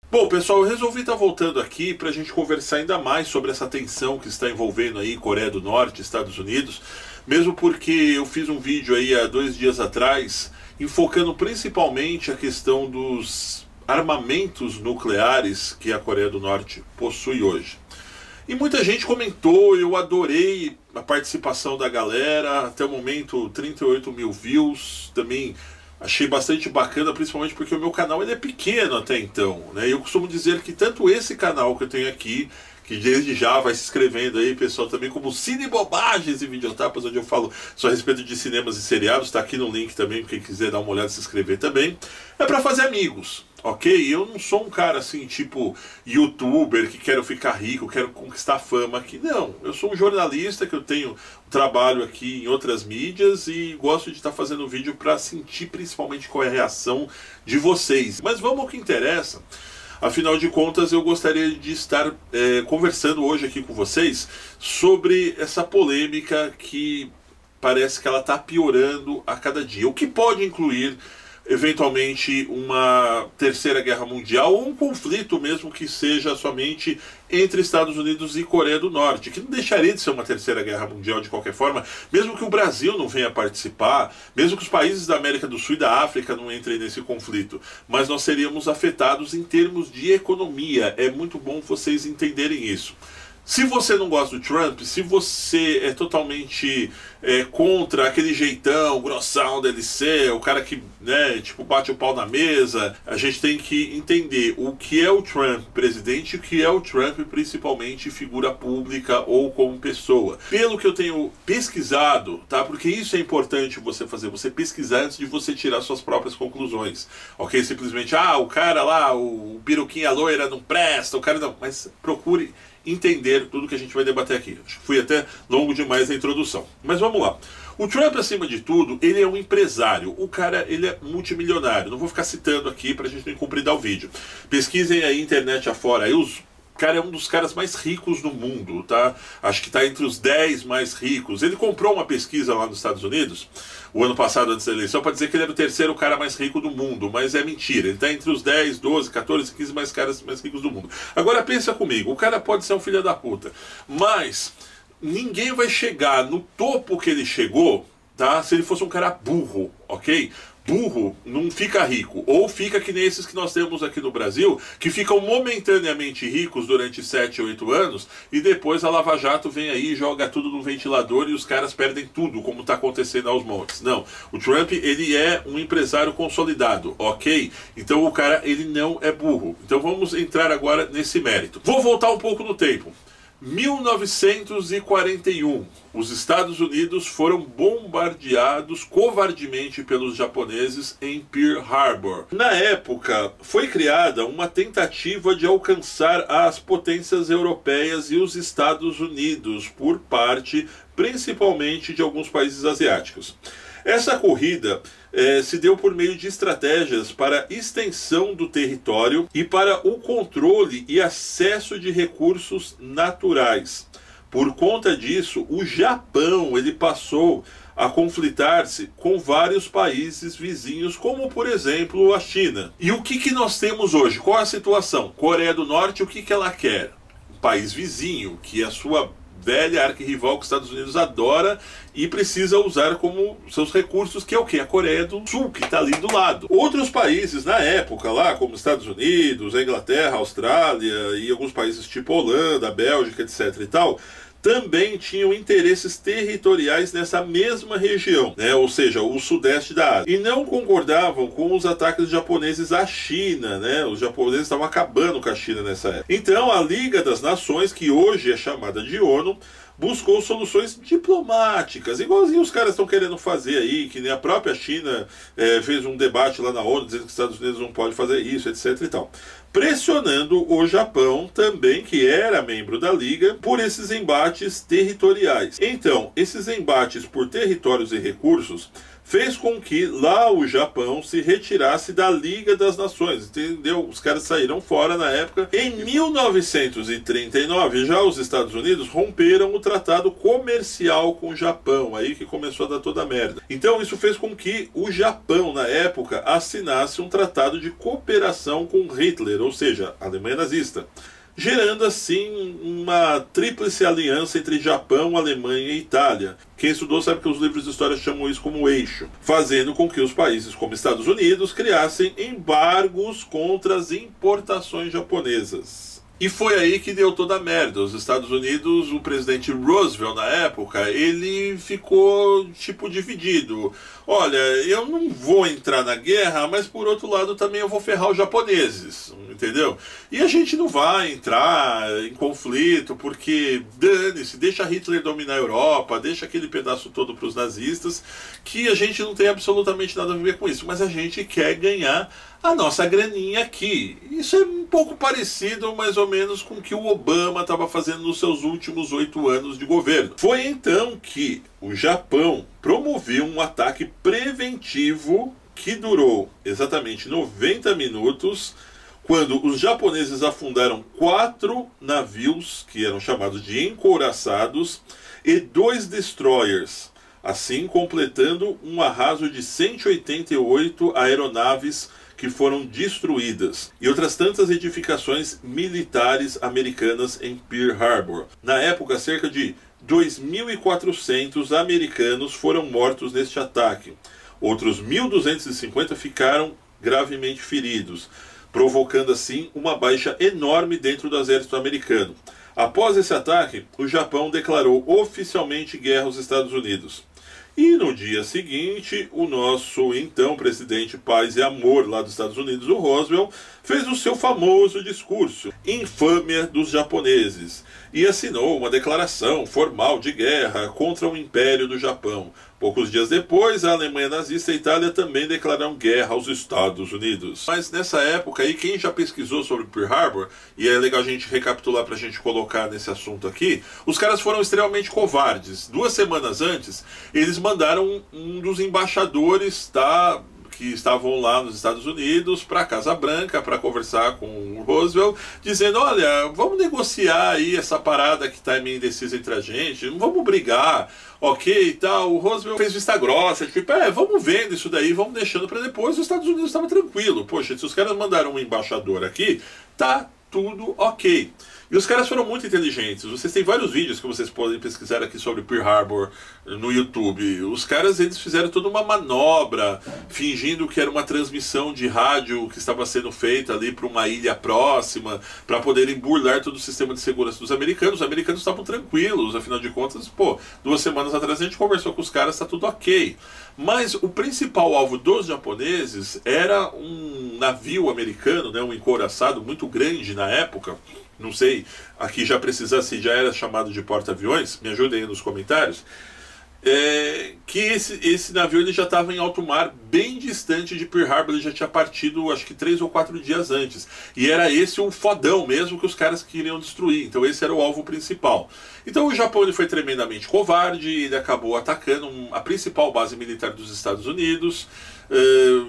Bom, pessoal, eu resolvi estar voltando aqui para a gente conversar ainda mais sobre essa tensão que está envolvendo aí Coreia do Norte, Estados Unidos, mesmo porque eu fiz um vídeo aí há 2 dias atrás, enfocando principalmente a questão dos armamentos nucleares que a Coreia do Norte possui hoje. E muita gente comentou, eu adorei a participação da galera, até o momento 38 mil views, também achei bastante bacana, principalmente porque o meu canal ele é pequeno até então, né? Eu costumo dizer que tanto esse canal que eu tenho aqui, que desde já vai se inscrevendo aí, pessoal, também como Cine Bobagens e Videotapas, onde eu falo só a respeito de cinemas e seriados, tá aqui no link também, quem quiser dar uma olhada e se inscrever também, é para fazer amigos, ok? Eu não sou um cara assim, tipo, youtuber, que quero ficar rico, quero conquistar fama aqui, não. Eu sou um jornalista que eu tenho um trabalho aqui em outras mídias e gosto de estar fazendo vídeo para sentir principalmente qual é a reação de vocês. Mas vamos ao que interessa. Afinal de contas, eu gostaria de estar conversando hoje aqui com vocês sobre essa polêmica que parece que ela está piorando a cada dia. O que pode incluir, eventualmente, uma terceira guerra mundial ou um conflito mesmo que seja somente entre Estados Unidos e Coreia do Norte, que não deixaria de ser uma terceira guerra mundial de qualquer forma, mesmo que o Brasil não venha participar, mesmo que os países da América do Sul e da África não entrem nesse conflito, mas nós seríamos afetados em termos de economia. É muito bom vocês entenderem isso. Se você não gosta do Trump, se você é totalmente contra aquele jeitão, grossão dele ser, o cara que, né, tipo, bate o pau na mesa, a gente tem que entender o que é o Trump presidente e o que é o Trump principalmente figura pública ou como pessoa. Pelo que eu tenho pesquisado, tá? Porque isso é importante você fazer, você pesquisar antes de você tirar suas próprias conclusões, ok? Simplesmente, o cara lá, o peruquinha loira não presta, o cara não... Mas procure entender tudo que a gente vai debater aqui. Acho que fui até longo demais na introdução. Mas vamos lá. O Trump, acima de tudo, ele é um empresário. O cara, ele é multimilionário. Não vou ficar citando aqui pra gente não incumpridar o vídeo. Pesquisem aí, internet afora. Aí o cara é um dos caras mais ricos do mundo, tá? Acho que tá entre os 10 mais ricos. Ele comprou uma pesquisa lá nos Estados Unidos, o ano passado, antes da eleição, para dizer que ele era o terceiro cara mais rico do mundo, mas é mentira. Ele está entre os 10, 12, 14, 15 caras mais ricos do mundo. Agora pensa comigo, o cara pode ser um filho da puta, mas ninguém vai chegar no topo que ele chegou, tá? Se ele fosse um cara burro, ok? Burro não fica rico, ou fica que nem esses que nós temos aqui no Brasil, que ficam momentaneamente ricos durante 7, 8 anos, e depois a Lava Jato vem aí e joga tudo no ventilador e os caras perdem tudo, como está acontecendo aos montes. Não, o Trump, ele é um empresário consolidado, ok? Então o cara, ele não é burro. Então vamos entrar agora nesse mérito. Vou voltar um pouco no tempo. 1941, os Estados Unidos foram bombardeados covardemente pelos japoneses em Pearl Harbor. Na época, foi criada uma tentativa de alcançar as potências europeias e os Estados Unidos por parte, principalmente, de alguns países asiáticos. Essa corrida se deu por meio de estratégias para extensão do território e para o controle e acesso de recursos naturais. Por conta disso, o Japão ele passou a conflitar-se com vários países vizinhos, como por exemplo a China. E o que nós temos hoje? Qual a situação? Coreia do Norte, o que ela quer? Um país vizinho, que a sua velha arquirrival que os Estados Unidos adora e precisa usar como seus recursos, que é o que? A Coreia do Sul, que está ali do lado. Outros países na época lá, como os Estados Unidos, a Inglaterra, a Austrália e alguns países tipo Holanda, Bélgica, etc e tal, também tinham interesses territoriais nessa mesma região, né? Ou seja, o sudeste da Ásia. E não concordavam com os ataques japoneses à China, né? Os japoneses estavam acabando com a China nessa época. Então a Liga das Nações, que hoje é chamada de ONU, buscou soluções diplomáticas, igualzinho os caras estão querendo fazer aí, que nem a própria China fez um debate lá na ONU dizendo que os Estados Unidos não podem fazer isso, etc e tal. Pressionando o Japão também, que era membro da Liga, por esses embates territoriais. Então, esses embates por territórios e recursos fez com que lá o Japão se retirasse da Liga das Nações, entendeu? Os caras saíram fora na época. Em 1939, já os Estados Unidos romperam o tratado comercial com o Japão, aí que começou a dar toda a merda. Então isso fez com que o Japão, na época, assinasse um tratado de cooperação com Hitler, ou seja, a Alemanha nazista, gerando assim uma tríplice aliança entre Japão, Alemanha e Itália. Quem estudou sabe que os livros de história chamam isso como eixo, fazendo com que os países como Estados Unidos criassem embargos contra as importações japonesas. E foi aí que deu toda a merda. Os Estados Unidos, o presidente Roosevelt na época, ele ficou tipo dividido. Olha, eu não vou entrar na guerra, mas por outro lado também eu vou ferrar os japoneses, entendeu? E a gente não vai entrar em conflito, porque dane-se, deixa Hitler dominar a Europa, deixa aquele pedaço todo para os nazistas, que a gente não tem absolutamente nada a ver com isso, mas a gente quer ganhar a nossa graninha aqui. Isso é um pouco parecido, mais ou menos, com o que o Obama estava fazendo nos seus últimos 8 anos de governo. Foi então que o Japão promoveu um ataque preventivo que durou exatamente 90 minutos, quando os japoneses afundaram 4 navios, que eram chamados de encouraçados, e 2 destroyers, assim completando um arraso de 188 aeronaves que foram destruídas, e outras tantas edificações militares americanas em Pearl Harbor. Na época, cerca de 2.400 americanos foram mortos neste ataque. Outros 1.250 ficaram gravemente feridos, provocando assim uma baixa enorme dentro do exército americano. Após esse ataque, o Japão declarou oficialmente guerra aos Estados Unidos. E no dia seguinte, o nosso então presidente Paz e Amor lá dos Estados Unidos, o Roosevelt, fez o seu famoso discurso, Infâmia dos Japoneses, e assinou uma declaração formal de guerra contra o Império do Japão. Poucos dias depois, a Alemanha nazista e a Itália também declararam guerra aos Estados Unidos. Mas nessa época aí, quem já pesquisou sobre Pearl Harbor, e é legal a gente recapitular para a gente colocar nesse assunto aqui, os caras foram extremamente covardes. 2 semanas antes, eles mandaram um dos embaixadores que estavam lá nos Estados Unidos para a Casa Branca para conversar com o Roosevelt, dizendo, olha, vamos negociar aí essa parada que está meio indecisa entre a gente, não vamos brigar, ok e tal. O Roosevelt fez vista grossa, tipo, vamos vendo isso daí, vamos deixando para depois. Os Estados Unidos estavam tranquilo, poxa, se os caras mandaram um embaixador aqui, tá tudo ok. E os caras foram muito inteligentes. Vocês têm vários vídeos que vocês podem pesquisar aqui sobre Pearl Harbor no YouTube. Os caras, eles fizeram toda uma manobra, fingindo que era uma transmissão de rádio que estava sendo feita ali para uma ilha próxima, para poderem burlar todo o sistema de segurança dos americanos. Os americanos estavam tranquilos, afinal de contas, 2 semanas atrás a gente conversou com os caras, tá tudo ok. Mas o principal alvo dos japoneses era um navio americano, né, um encouraçado muito grande na época. Não sei, aqui já era chamado de porta-aviões, me ajudem aí nos comentários. Que esse navio ele já estava em alto mar, bem distante de Pearl Harbor, ele já tinha partido acho que 3 ou 4 dias antes. E era esse o fodão mesmo que os caras queriam destruir, então esse era o alvo principal. Então o Japão ele foi tremendamente covarde, ele acabou atacando a principal base militar dos Estados Unidos,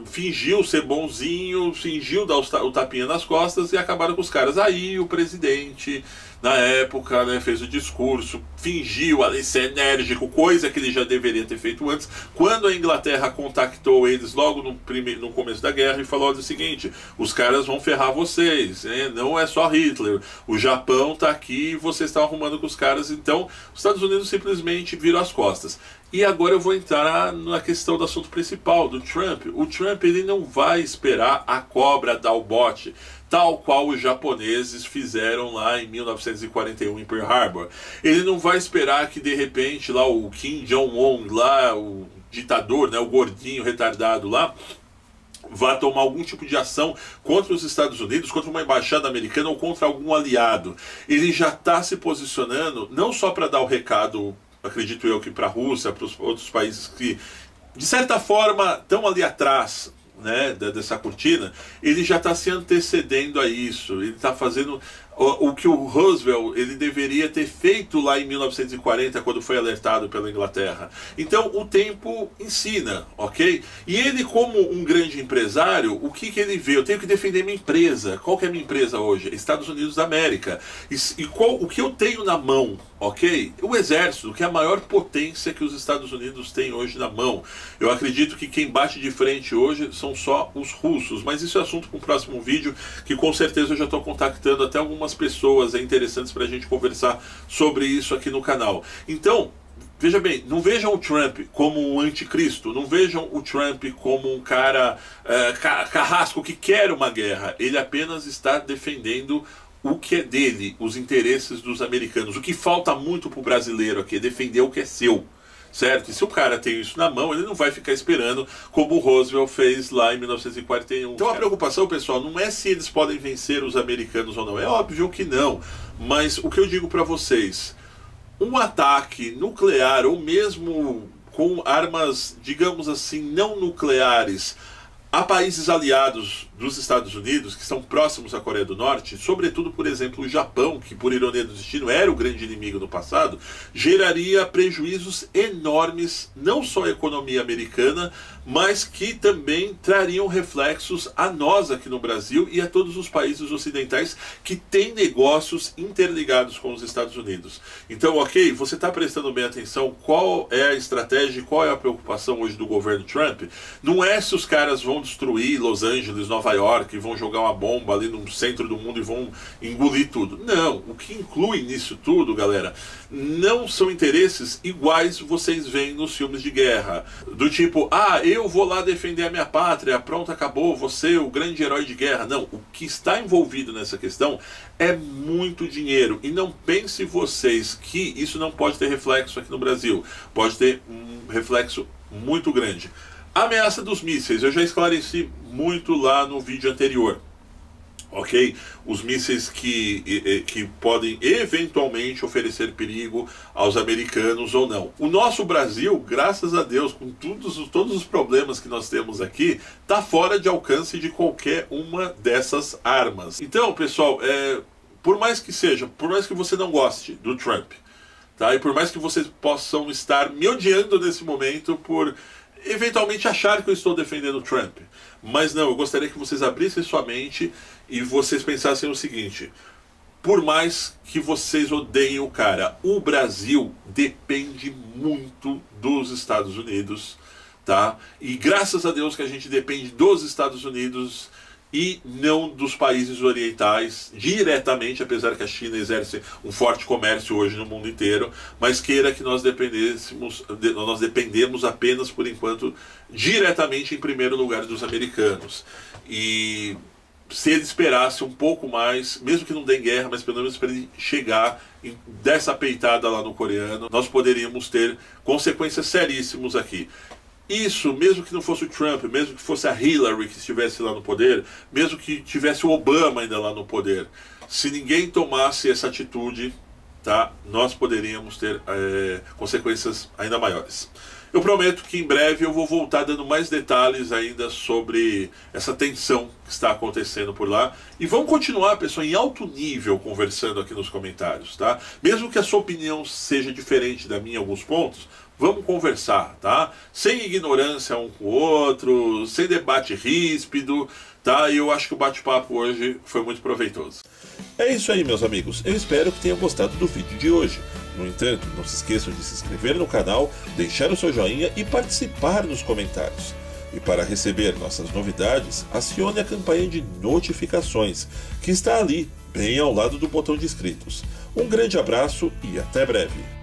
fingiu ser bonzinho, fingiu dar o tapinha nas costas e acabaram com os caras. Aí o presidente, na época, né, fez o discurso, fingiu ali ser enérgico, coisa que ele já deveria ter feito antes, quando a Inglaterra contactou eles logo no começo da guerra e falou o seguinte, os caras vão ferrar vocês, né? Não é só Hitler, o Japão tá aqui e vocês estão arrumando com os caras. Então os Estados Unidos simplesmente viram as costas. E agora eu vou entrar na questão do assunto principal, do Trump. O Trump ele não vai esperar a cobra dar o bote, tal qual os japoneses fizeram lá em 1941 em Pearl Harbor. Ele não vai esperar que de repente lá o Kim Jong-un, lá o ditador, né, o gordinho retardado lá, vá tomar algum tipo de ação contra os Estados Unidos, contra uma embaixada americana ou contra algum aliado. Ele já está se posicionando não só para dar o recado, acredito eu, que para a Rússia, para os outros países que, de certa forma, estão ali atrás, né, dessa cortina, ele já está se antecedendo a isso. Ele está fazendo o que o Roosevelt ele deveria ter feito lá em 1940, quando foi alertado pela Inglaterra. Então o tempo ensina, ok? E ele, como um grande empresário, o que ele vê? Eu tenho que defender minha empresa. Qual que é a minha empresa hoje? Estados Unidos da América. O que eu tenho na mão, ok? O exército, que é a maior potência que os Estados Unidos têm hoje na mão. Eu acredito que quem bate de frente hoje são só os russos, mas isso é assunto para o próximo vídeo, que com certeza eu já estou contactando até algumas pessoas interessantes para a gente conversar sobre isso aqui no canal. Então, veja bem, não vejam o Trump como um anticristo, não vejam o Trump como um cara carrasco que quer uma guerra. Ele apenas está defendendo o que é dele, os interesses dos americanos. O que falta muito para o brasileiro aqui é defender o que é seu. Certo? E se o cara tem isso na mão, ele não vai ficar esperando como o Roosevelt fez lá em 1941. Então a preocupação, pessoal, não é se eles podem vencer os americanos ou não. É óbvio que não. Mas o que eu digo para vocês, um ataque nuclear ou mesmo com armas, digamos assim, não nucleares, a países aliados dos Estados Unidos, que estão próximos à Coreia do Norte, sobretudo, por exemplo, o Japão, que por ironia do destino era o grande inimigo no passado, geraria prejuízos enormes, não só à economia americana, mas que também trariam reflexos a nós aqui no Brasil e a todos os países ocidentais que têm negócios interligados com os Estados Unidos. Então, ok, você está prestando bem atenção qual é a estratégia, qual é a preocupação hoje do governo Trump? Não é se os caras vão destruir Los Angeles, Nova York, vão jogar uma bomba ali no centro do mundo e vão engolir tudo. Não, o que inclui nisso tudo, galera, não são interesses iguais vocês veem nos filmes de guerra. Do tipo, eu vou lá defender a minha pátria, pronto, acabou, você o grande herói de guerra. Não, o que está envolvido nessa questão é muito dinheiro. E não pense vocês que isso não pode ter reflexo aqui no Brasil. Pode ter um reflexo muito grande. A ameaça dos mísseis, eu já esclareci muito lá no vídeo anterior, ok? Os mísseis que podem eventualmente oferecer perigo aos americanos ou não. O nosso Brasil, graças a Deus, com todos os problemas que nós temos aqui, está fora de alcance de qualquer uma dessas armas. Então, pessoal, por mais que você não goste do Trump, tá? E por mais que vocês possam estar me odiando nesse momento por eventualmente achar que eu estou defendendo o Trump, mas não, eu gostaria que vocês abrissem sua mente e vocês pensassem o seguinte: por mais que vocês odeiem o cara, o Brasil depende muito dos Estados Unidos, tá? E graças a Deus que a gente depende dos Estados Unidos e não dos países orientais diretamente, apesar que a China exerce um forte comércio hoje no mundo inteiro, mas queira que nós dependemos apenas por enquanto diretamente em primeiro lugar dos americanos. E se ele esperasse um pouco mais, mesmo que não dê guerra, mas pelo menos para ele chegar e dar essa peitada lá no coreano, nós poderíamos ter consequências seríssimas aqui. Isso, mesmo que não fosse o Trump, mesmo que fosse a Hillary que estivesse lá no poder, mesmo que tivesse o Obama ainda lá no poder, se ninguém tomasse essa atitude, tá, nós poderíamos ter consequências ainda maiores. Eu prometo que em breve eu vou voltar dando mais detalhes ainda sobre essa tensão que está acontecendo por lá. E vamos continuar, pessoal, em alto nível conversando aqui nos comentários, tá? Mesmo que a sua opinião seja diferente da minha em alguns pontos, vamos conversar, tá? Sem ignorância um com o outro, sem debate ríspido, tá? E eu acho que o bate-papo hoje foi muito proveitoso. É isso aí, meus amigos. Eu espero que tenham gostado do vídeo de hoje. No entanto, não se esqueçam de se inscrever no canal, deixar o seu joinha e participar nos comentários. E para receber nossas novidades, acione a campanha de notificações, que está ali, bem ao lado do botão de inscritos. Um grande abraço e até breve!